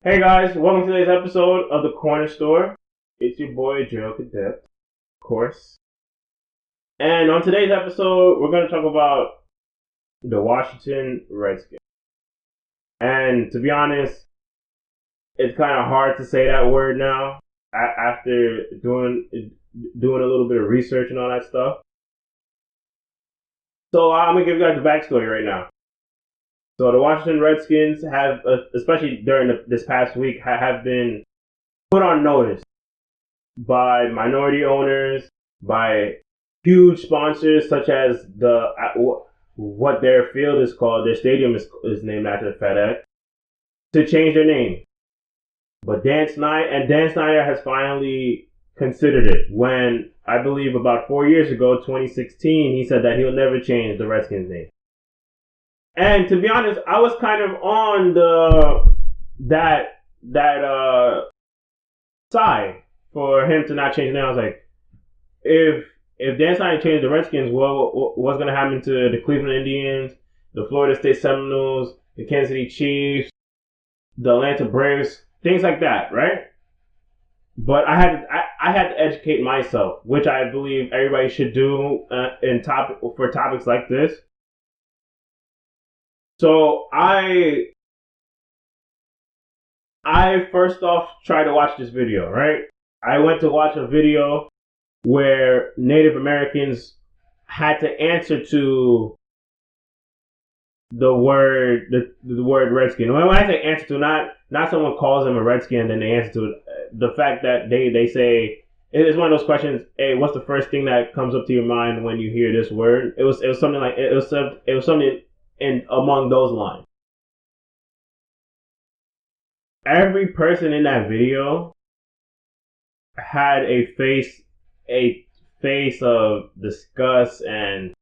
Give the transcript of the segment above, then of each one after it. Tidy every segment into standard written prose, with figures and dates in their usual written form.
Hey guys, welcome to today's episode of The Corner Store. It's your boy, Joe Cadet, of course. And on today's episode, we're going to talk about the Washington Redskins. And to be honest, it's kind of hard to say that word now after doing a little bit of research and all that stuff. So I'm going to give you guys the backstory right now. So the Washington Redskins have, especially during this past week, have been put on notice by minority owners, by huge sponsors such as what their field is called. Their stadium is named after FedEx, to change their name. But Dan Snyder has finally considered it when, I believe about 4 years ago, 2016, he said that he'll never change the Redskins name. And to be honest, I was kind of on that side for him to not change the name. I was like, if Dan Snyder changed the Redskins, what's going to happen to the Cleveland Indians, the Florida State Seminoles, the Kansas City Chiefs, the Atlanta Braves, things like that, right? But I had to educate myself, which I believe everybody should do for topics like this. So I first off tried to watch this video, right? I went to watch a video where Native Americans had to answer to the word Redskin. When I say answer to, not someone calls them a Redskin and then they answer to it. The fact that they say, it's one of those questions. Hey, what's the first thing that comes up to your mind when you hear this word? It was something like it was something in among those lines. Every person in that video had a face of disgust, and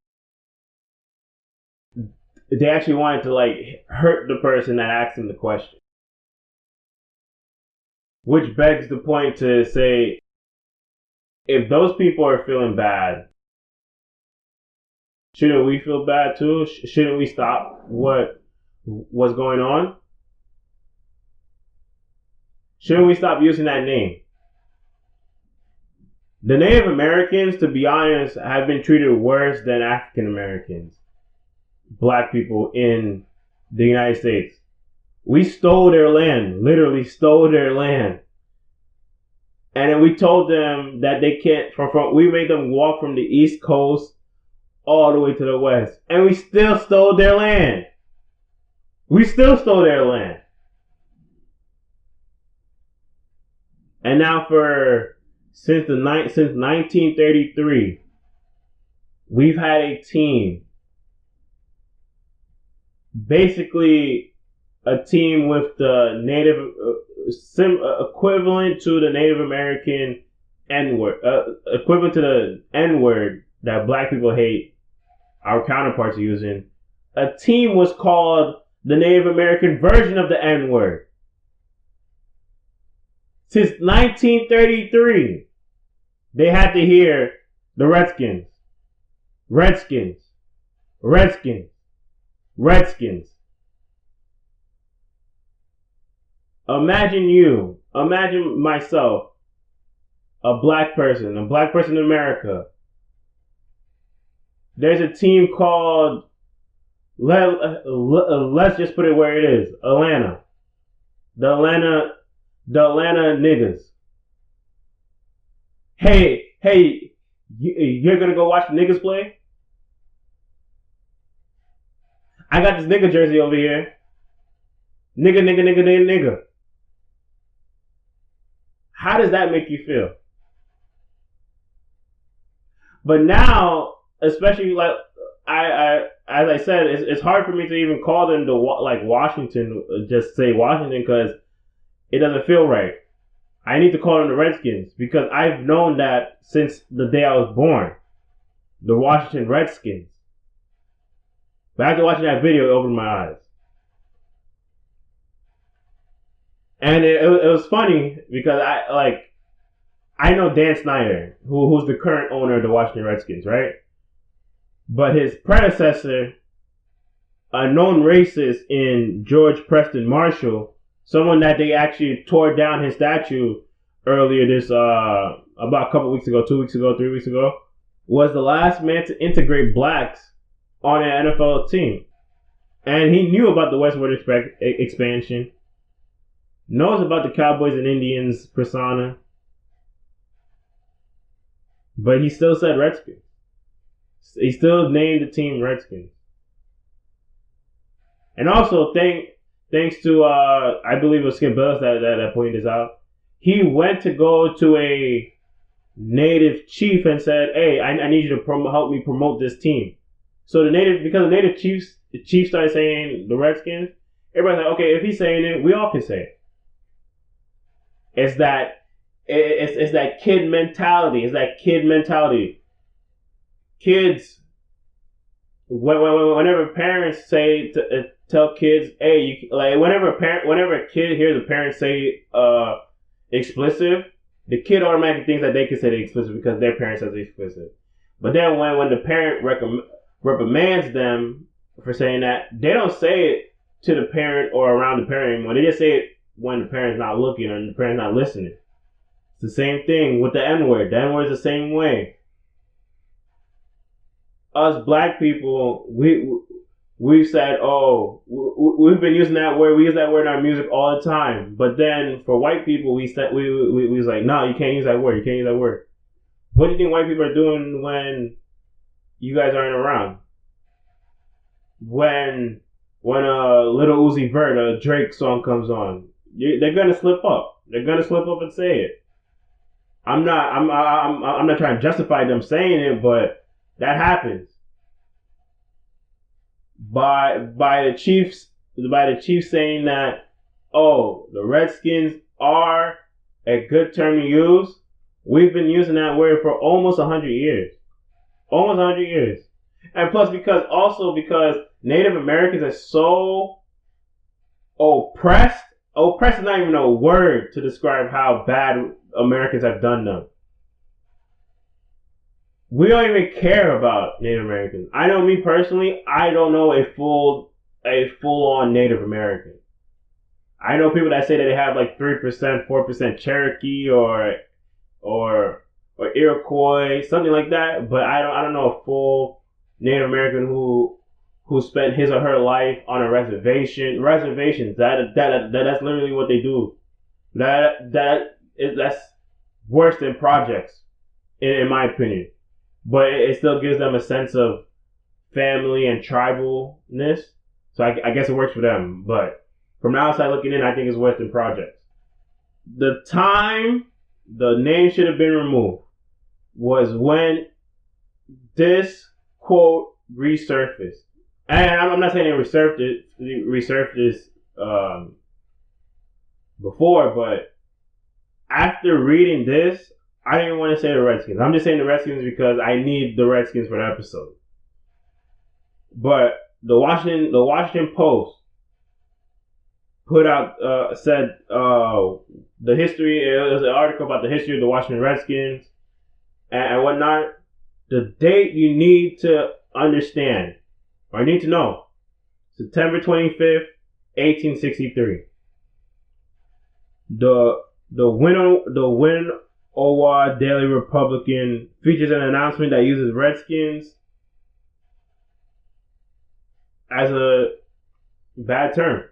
they actually wanted to like hurt the person that asked them the question. Which begs the point to say, if those people are feeling bad, shouldn't we feel bad too? Shouldn't we stop what's going on? Shouldn't we stop using that name? The Native Americans, to be honest, have been treated worse than African Americans, black people in the United States. We stole their land, literally stole their land. And then we told them that they can't, we made them walk from the East Coast all the way to the West. And we still stole their land. We still stole their land. And now since 1933, we've had a team, basically a team with the native, equivalent to the Native American N-word, equivalent to the N-word that black people hate, our counterparts are using. A team was called the Native American version of the N-word. Since 1933, they had to hear the Redskins, Redskins, Redskins, Redskins. Imagine myself, a black person in America. There's a team called, let's just put it where it is, Atlanta. The Atlanta niggas. Hey, you're gonna go watch the niggas play? I got this nigga jersey over here. Nigga. How does that make you feel? But now, especially like as I said, it's hard for me to even call them like Washington, just say Washington, because it doesn't feel right. I need to call them the Redskins because I've known that since the day I was born. The Washington Redskins. But after watching that video, it opened my eyes. And it was funny because I know Dan Snyder, who's the current owner of the Washington Redskins, right? But his predecessor, a known racist in George Preston Marshall, someone that they actually tore down his statue earlier this about a couple weeks ago, 2 weeks ago, 3 weeks ago, was the last man to integrate blacks on an NFL team. And he knew about the westward expansion, knows about the Cowboys and Indians persona, but he still said Redskins. He still named the team Redskins. And also, thanks to, I believe it was Skip Bayless that pointed this out, he went to go to a native chief and said, hey, I need you to help me promote this team. So because the native chief started saying the Redskins, everybody's like, okay, if he's saying it, we all can say it. It's that kid mentality. It's that kid mentality. Kids, whenever parents say tell kids, hey, whenever a kid hears a parent say explicit, the kid automatically thinks that they can say the explicit because their parent says the explicit. But then when the parent reprimands them for saying that, they don't say it to the parent or around the parent anymore. They just say it when the parent's not looking or the parent's not listening. It's the same thing with the N-word. The N-word is the same way. Us black people, we've said, oh, we've been using that word. We use that word in our music all the time. But then for white people, we was like, no, you can't use that word. You can't use that word. What do you think white people are doing when you guys aren't around? When a Little Uzi Vert, a Drake song comes on, they're gonna slip up. They're gonna slip up and say it. I'm not trying to justify them saying it, but that happens. By the Chiefs saying that, oh, the Redskins are a good term to use. We've been using that word for almost 100 years. Almost 100 years. And plus because Native Americans are so oppressed. Oppressed is not even a word to describe how bad Americans have done them. We don't even care about Native Americans. I know me personally, I don't know a full-on Native American. I know people that say that they have like 3%, 4% Cherokee or Iroquois, something like that. But I don't know a full Native American who spent his or her life on a reservation. Reservations. That's literally what they do. That's worse than projects, in my opinion. But it still gives them a sense of family and tribalness. So I guess it works for them. But from the outside looking in, I think it's worse than projects. The time the name should have been removed was when this quote resurfaced. And I'm not saying it resurfaced before, but after reading this, I didn't want to say the Redskins. I'm just saying the Redskins because I need the Redskins for the episode. But the Washington Post put out said the history. It was an article about the history of the Washington Redskins and whatnot. The date you need to understand or need to know: September 25th, 1863. The Winnowa Daily Republican features an announcement that uses Redskins as a bad term.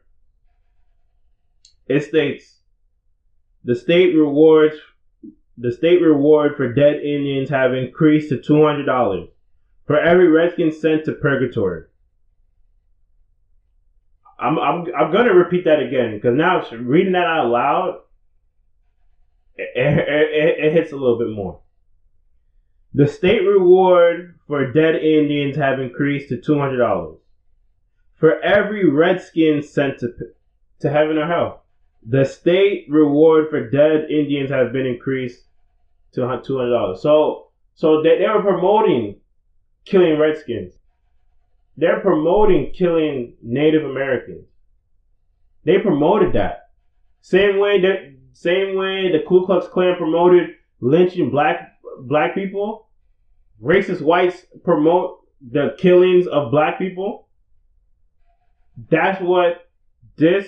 It states the state reward for dead Indians have increased to $200 for every Redskin sent to purgatory. I'm gonna repeat that again because now reading that out loud, it hits a little bit more. The state reward for dead Indians have increased to $200 for every Redskin sent to heaven or hell. The state reward for dead Indians has been increased to $200. So they were promoting killing Redskins. They're promoting killing Native Americans. They promoted that. Same way the Ku Klux Klan promoted lynching black people. Racist whites promote the killings of black people. That's what this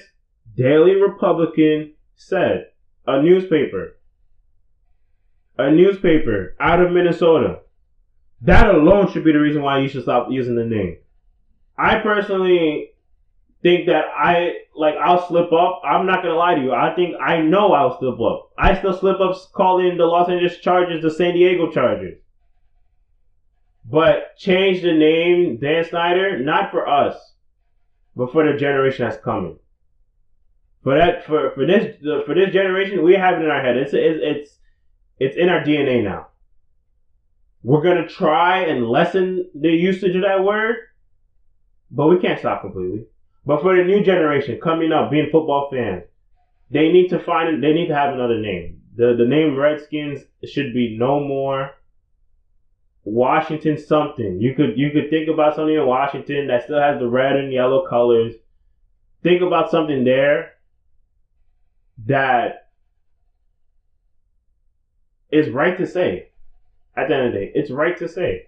Daily Republican said, a newspaper out of Minnesota. That alone should be the reason why you should stop using the name. I personally think that I'll slip up. I'm not gonna lie to you. I know I'll slip up. I still slip up calling the Los Angeles Chargers the San Diego Chargers. But change the name, Dan Snyder, not for us, but for the generation that's coming. For this generation, we have it in our head. It's in our DNA now. We're gonna try and lessen the usage of that word, but we can't stop completely. But for the new generation coming up, being football fans, they need to have another name. The name Redskins should be no more Washington something. You could think about something in Washington that still has the red and yellow colors. Think about something there that is right to say. At the end of the day, it's right to say.